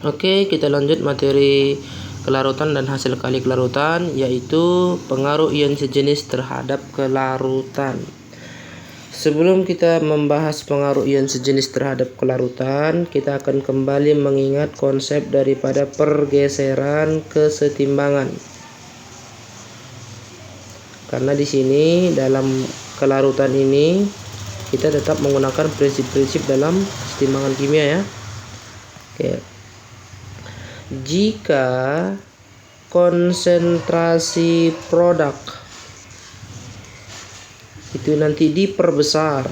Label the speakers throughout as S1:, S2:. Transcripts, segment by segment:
S1: Oke, kita lanjut materi kelarutan dan hasil kali kelarutan, yaitu pengaruh ion sejenis terhadap kelarutan. Sebelum kita membahas pengaruh ion sejenis terhadap kelarutan, kita akan kembali mengingat konsep daripada pergeseran kesetimbangan. Karena di sini dalam kelarutan ini kita tetap menggunakan prinsip-prinsip dalam kesetimbangan kimia ya. Oke. Jika konsentrasi produk itu nanti diperbesar,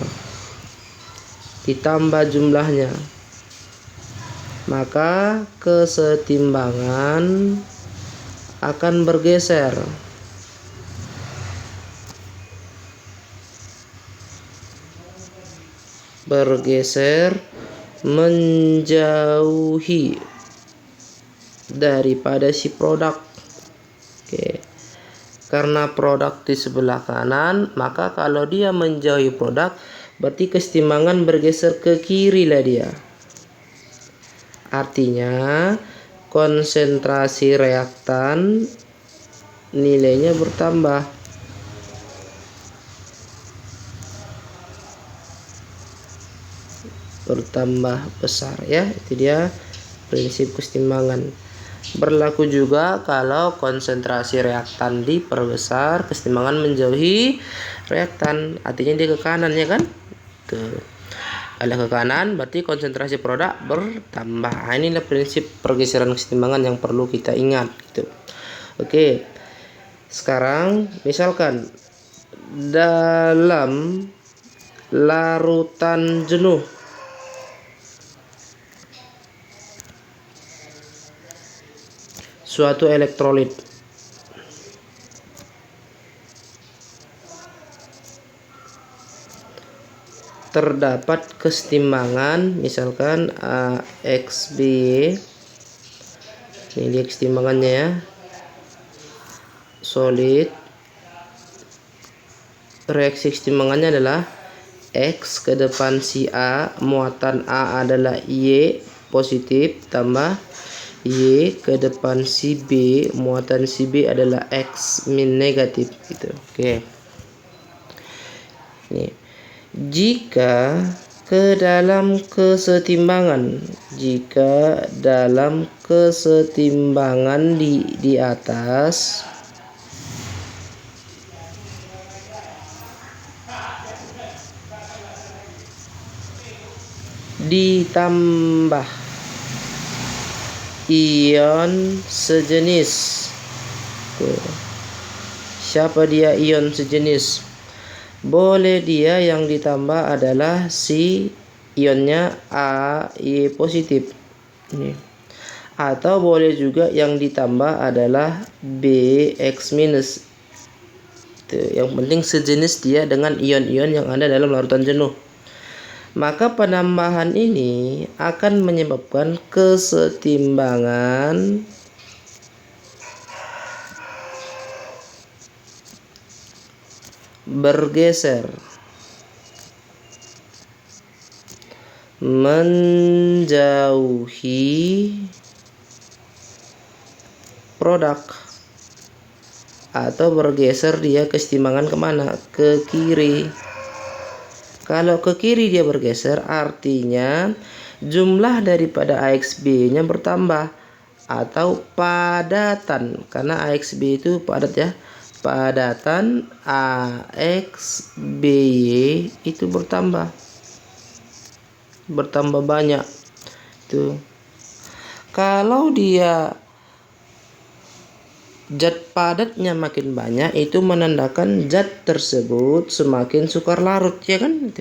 S1: ditambah jumlahnya, maka kesetimbangan akan bergeser. Menjauhi daripada si produk. Oke. Karena produk di sebelah kanan, maka kalau dia menjauhi produk, berarti kesetimbangan bergeser ke kiri lah dia. Artinya konsentrasi reaktan nilainya bertambah. Besar ya. Itu dia prinsip kesetimbangan. Berlaku juga kalau konsentrasi reaktan diperbesar, kesetimbangan menjauhi reaktan, artinya dia ke kanan ya kan. Kalau ke kanan berarti konsentrasi produk bertambah. Inilah prinsip pergeseran kesetimbangan yang perlu kita ingat gitu. Oke. Sekarang misalkan dalam larutan jenuh, suatu elektrolit terdapat kesetimbangan, misalkan AXB. Ini dia kesetimbangannya ya. Solid. Reaksi kesetimbangannya adalah X ke depan si A, muatan A adalah Y positif, tambah Y ke depan si B, muatan si B adalah X min negatif gitu. Oke. Ini. Jika dalam kesetimbangan di atas ditambah ion sejenis. Siapa dia ion sejenis? Boleh dia yang ditambah adalah si ionnya AY positif. Ini. Atau boleh juga yang ditambah adalah BX minus. Yang penting sejenis dia dengan ion-ion yang ada dalam larutan jenuh. Maka penambahan ini akan menyebabkan kesetimbangan bergeser menjauhi produk, atau bergeser dia kesetimbangan kemana? Ke kiri. Kalau ke kiri dia bergeser, artinya jumlah daripada AXB nya bertambah atau padatan, karena AXB itu padat ya. Padatan AXBY itu bertambah banyak tuh. Kalau dia zat padatnya makin banyak, itu menandakan zat tersebut semakin sukar larut ya kan.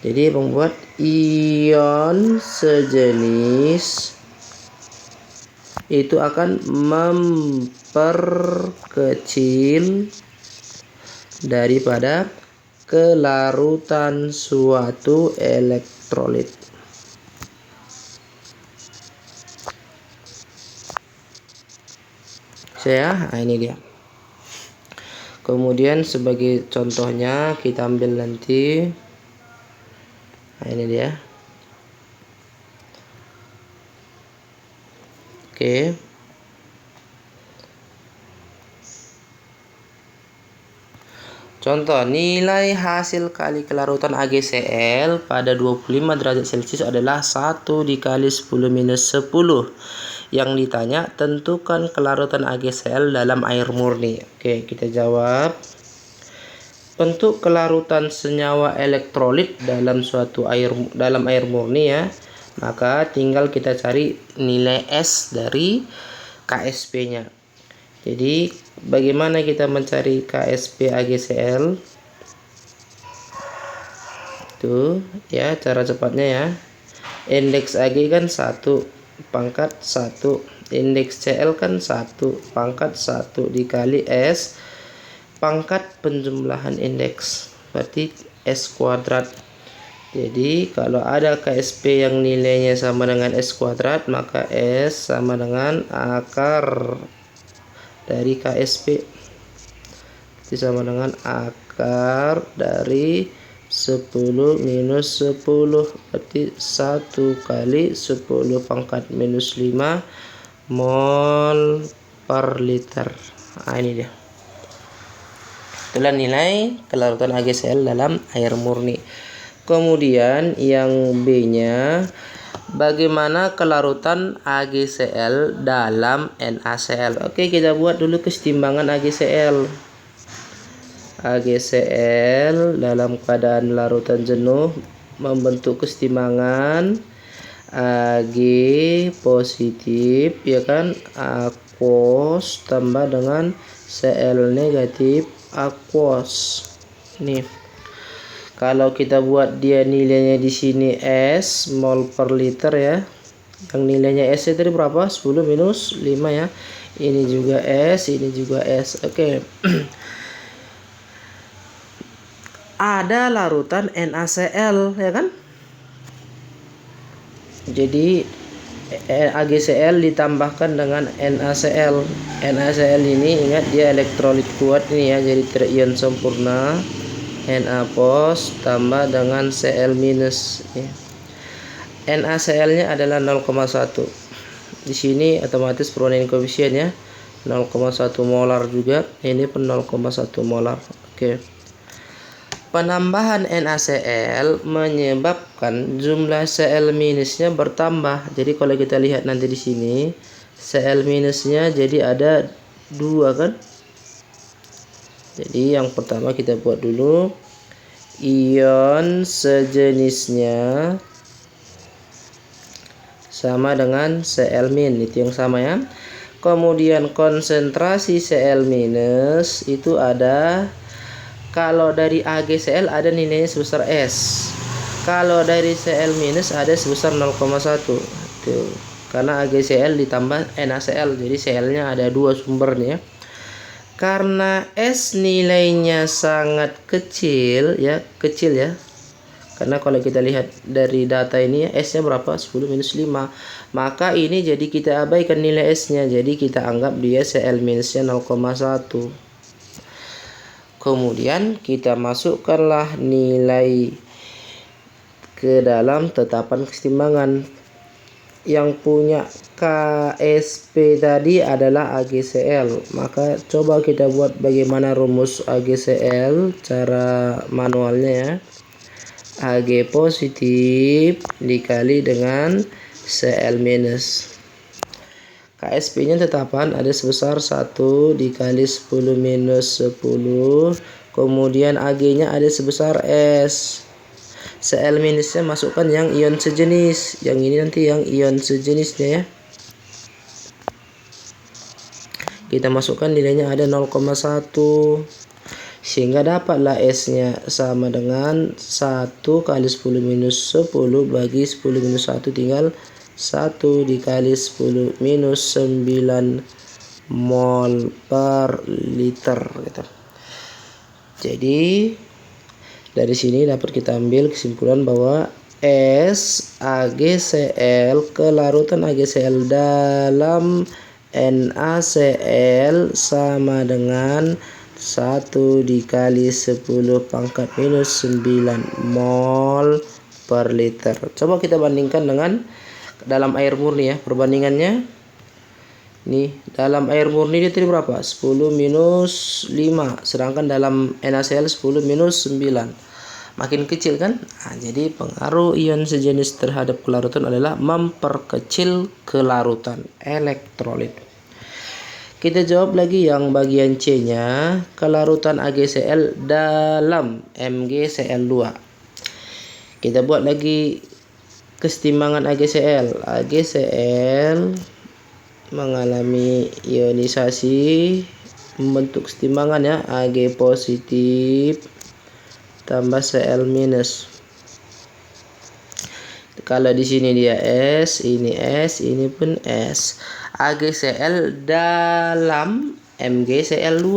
S1: Jadi membuat ion sejenis itu akan memperkecil daripada kelarutan suatu elektrolit. Ini dia. Kemudian sebagai contohnya kita ambil nanti. Ini dia. Oke. Contoh, nilai hasil kali kelarutan AgCl pada 25 derajat Celcius adalah 1 dikali 10 minus 10. Yang ditanya, tentukan kelarutan AgCl dalam air murni. Oke, kita jawab. Untuk kelarutan senyawa elektrolit dalam air murni ya, maka tinggal kita cari nilai S dari KSP-nya. Jadi bagaimana kita mencari KSP AgCl? Tuh ya, cara cepatnya ya. Indeks Ag kan 1 pangkat 1, indeks Cl kan 1 pangkat 1 dikali S pangkat penjumlahan indeks, berarti S kuadrat. Jadi kalau ada KSP yang nilainya sama dengan S kuadrat, maka S sama dengan akar dari KSP. Jadi sama dengan akar dari 10 minus 10, berarti 1 kali 10 pangkat minus 5 mol per liter. Nah, ini dia. Itulah nilai kelarutan AgCl dalam air murni. Kemudian yang B-nya, bagaimana kelarutan AgCl dalam NaCl. Oke, kita buat dulu kesetimbangan AgCl. AgCl dalam keadaan larutan jenuh membentuk kesetimbangan Ag positif ya kan, aquos tambah dengan Cl negatif aquos. Nih, kalau kita buat dia nilainya di sini S mol per liter ya. Yang nilainya S itu berapa? 10 minus 5 ya. Ini juga S, ini juga S. Oke. Ada larutan NaCl ya kan? Jadi AgCl ditambahkan dengan NaCl. NaCl ini ingat dia elektrolit kuat ini ya, jadi terion sempurna. Na pos tambah dengan Cl minus ya. NaCl-nya adalah 0,1. Di sini otomatis perubahan koefisien ya. 0,1 molar juga. Ini pun 0,1 molar. Oke. Penambahan NaCl menyebabkan jumlah Cl minusnya bertambah. Jadi kalau kita lihat nanti di sini, Cl minusnya jadi ada 2 kan? Jadi yang pertama kita buat dulu ion sejenisnya sama dengan Cl min, itu yang sama ya. Kemudian konsentrasi Cl minus itu ada, kalau dari AgCl ada nilainya sebesar S. Kalau dari Cl minus ada sebesar 0,1. Tuh. Karena AgCl ditambah NaCl, jadi Cl-nya ada 2 sumbernya. Karena S nilainya sangat kecil ya, Karena kalau kita lihat dari data ini S-nya berapa? 10 minus 5. Maka ini jadi kita abaikan nilai S-nya. Jadi kita anggap dia Cl minusnya 0,1. Kemudian kita masukkanlah nilai ke dalam tetapan kesetimbangan. Yang punya KSP tadi adalah AgCl. Maka coba kita buat bagaimana rumus AgCl cara manualnya ya. Ag positif dikali dengan Cl minus. KSP-nya tetapan ada sebesar 1 dikali 10 minus 10. Kemudian Ag-nya ada sebesar S. Cl minusnya masukkan yang ion sejenis. Yang ini nanti yang ion sejenisnya ya. Kita masukkan nilainya ada 0,1. Sehingga dapatlah S-nya sama dengan 1 kali 10 minus 10 bagi 10 minus 1 tinggal 1 dikali 10 minus 9 mol per liter gitu. Jadi dari sini dapat kita ambil kesimpulan bahwa S AgCl, kelarutan AgCl dalam NaCl sama dengan 1 dikali 10 pangkat minus 9 mol per liter. Coba kita bandingkan dengan dalam air murni ya, perbandingannya. Ini dalam air murni dia tadi berapa? 10 minus 5. Sedangkan dalam NaCl 10 minus 9. Makin kecil kan? Nah, jadi pengaruh ion sejenis terhadap kelarutan adalah memperkecil kelarutan elektrolit. Kita jawab lagi yang bagian C-nya. Kelarutan AgCl dalam MgCl2. Kita buat lagi kesetimbangan AgCl. AgCl mengalami ionisasi, membentuk kesetimbangan ya, Ag positif tambah Cl minus. Kalau di sini dia S, ini pun S. AgCl dalam MgCl2.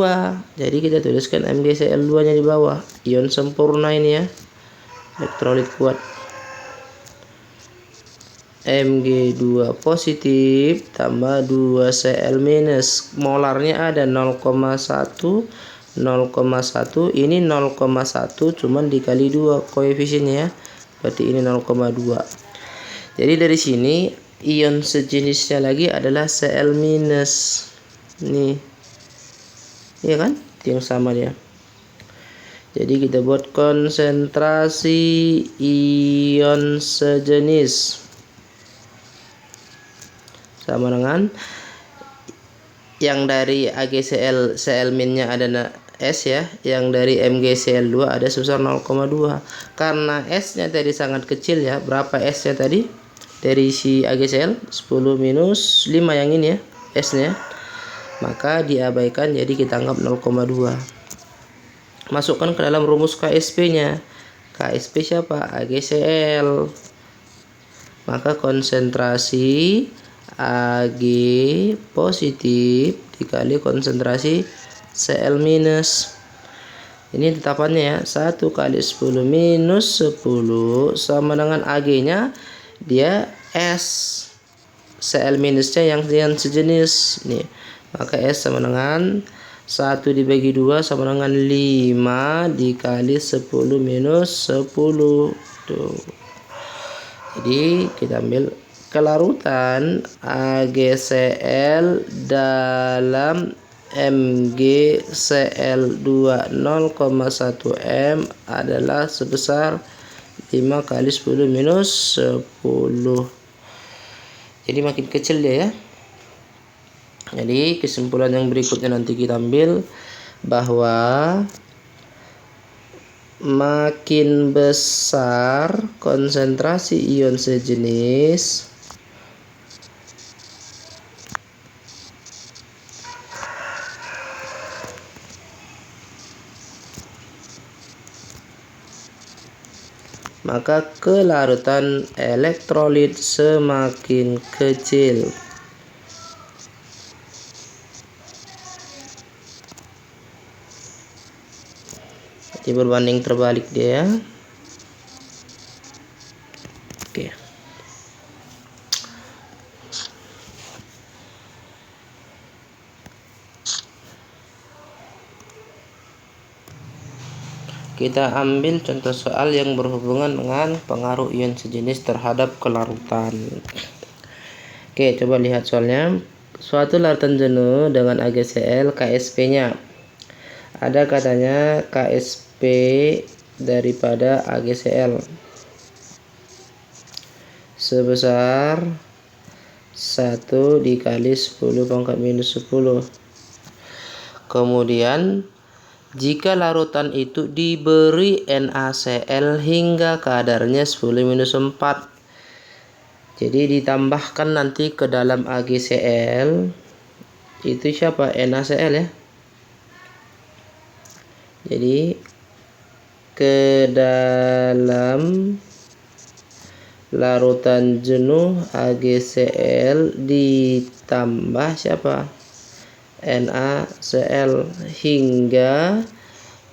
S1: Jadi kita tuliskan MgCl2-nya di bawah. Ion sempurna ini ya. Elektrolit kuat. Mg2 positif tambah 2Cl minus. Molarnya ada 0,1, 0,1. Ini 0,1 cuman dikali 2 koefisiennya ya. Berarti ini 0,2. Jadi dari sini ion sejenisnya lagi adalah Cl minus. Nih. Iya kan? Yang sama dia. Jadi kita buat konsentrasi ion sejenis sama dengan yang dari AgCl Cl min-nya ada S ya, yang dari MgCl2 ada sebesar 0,2. Karena S-nya tadi sangat kecil ya. Berapa S-nya tadi? Dari si AgCl 10 minus 5 yang ini ya, S-nya. Maka diabaikan, jadi kita anggap 0,2. Masukkan ke dalam rumus KSP-nya. KSP siapa? AgCl. Maka konsentrasi Ag positif dikali konsentrasi Cl minus. Ini tetapannya ya, 1 kali 10 minus 10 sama dengan Ag-nya dia S. Cl minusnya yang sejenis nih. Maka S sama dengan 1 dibagi 2 sama dengan 5 dikali 10 minus 10. Tuh. Jadi kita ambil kelarutan AgCl dalam MgCl2 0,1 M adalah sebesar 5 kali 10 minus 10. Jadi makin kecil dia ya. Jadi kesimpulan yang berikutnya nanti kita ambil bahwa makin besar konsentrasi ion sejenis, maka kelarutan elektrolit semakin kecil. Jadi berbanding terbalik dia. Oke. Kita ambil contoh soal yang berhubungan dengan pengaruh ion sejenis terhadap kelarutan. Oke, coba lihat soalnya. Suatu larutan jenuh dengan AgCl, KSP-nya. Ada katanya KSP daripada AgCl sebesar 1 dikali 10 pangkat minus 10. Kemudian jika larutan itu diberi NaCl hingga kadarnya 10 minus 4. Jadi ditambahkan nanti ke dalam AgCl itu siapa? NaCl ya. Jadi ke dalam larutan jenuh AgCl ditambah siapa? NaCl hingga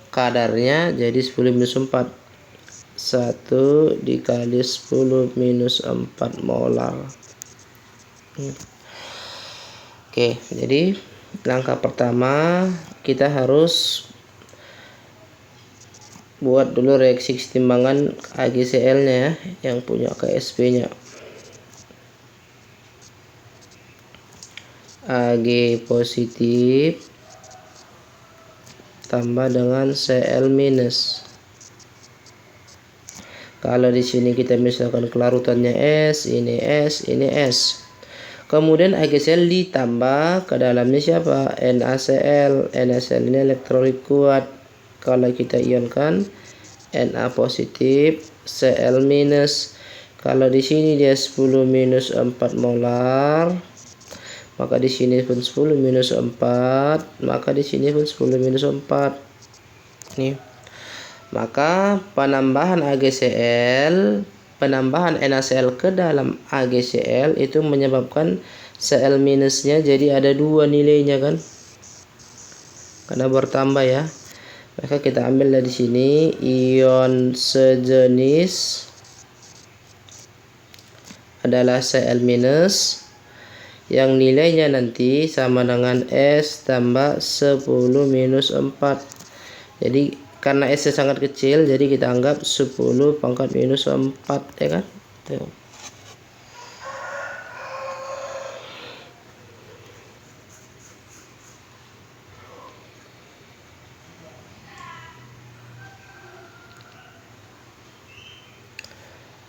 S1: kadarnya jadi 10 minus 4. 1 dikali 10 minus 4 molar. Oke, jadi langkah pertama kita harus buat dulu reaksi kesetimbangan AgCl-nya ya, yang punya KSP-nya. Ag positif tambah dengan Cl minus. Kalau di sini kita misalkan kelarutannya S, ini S, ini S. Kemudian AgCl ditambah ke dalamnya siapa? NaCl. NaCl ini elektrolit kuat. Kalau kita ionkan Na positif, Cl minus. Kalau di sini dia 10 minus 4 molar, maka di sini pun 10 minus 4, maka di sini pun 10 minus 4. Nih. Maka penambahan AgCl, penambahan NaCl ke dalam AgCl itu menyebabkan Cl minusnya jadi ada 2 nilainya kan? Karena bertambah ya. Maka kita ambil dari sini ion sejenis adalah Cl minus yang nilainya nanti sama dengan S tambah 10 minus 4. Jadi karena S sangat kecil, jadi kita anggap 10 pangkat minus 4 ya kan. Tuh.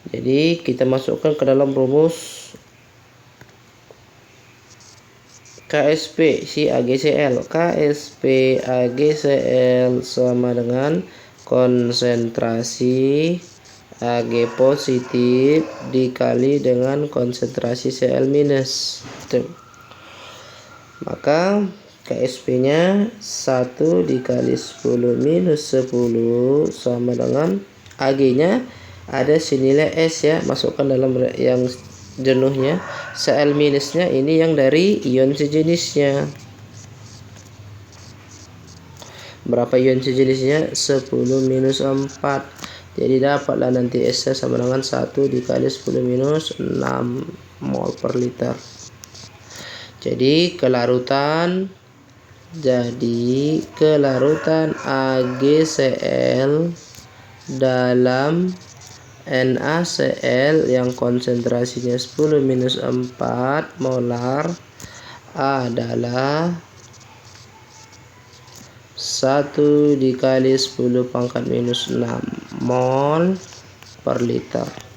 S1: Jadi kita masukkan ke dalam rumus KSP si AgCl. KSP AgCl sama dengan konsentrasi Ag positif dikali dengan konsentrasi Cl minus. Tuh. Maka KSP nya 1 dikali 10 minus 10 sama dengan Ag nya ada senilai S ya, masukkan dalam yang jenuhnya. Cl minusnya ini yang dari ion sejenisnya. Berapa ion sejenisnya? 10 minus 4. Jadi dapatlah nanti S sama dengan 1 dikali 10 minus 6 mol per liter. Jadi kelarutan AgCl dalam NaCl yang konsentrasinya 10 minus 4 molar adalah 1 dikali 10 pangkat minus 6 mol per liter.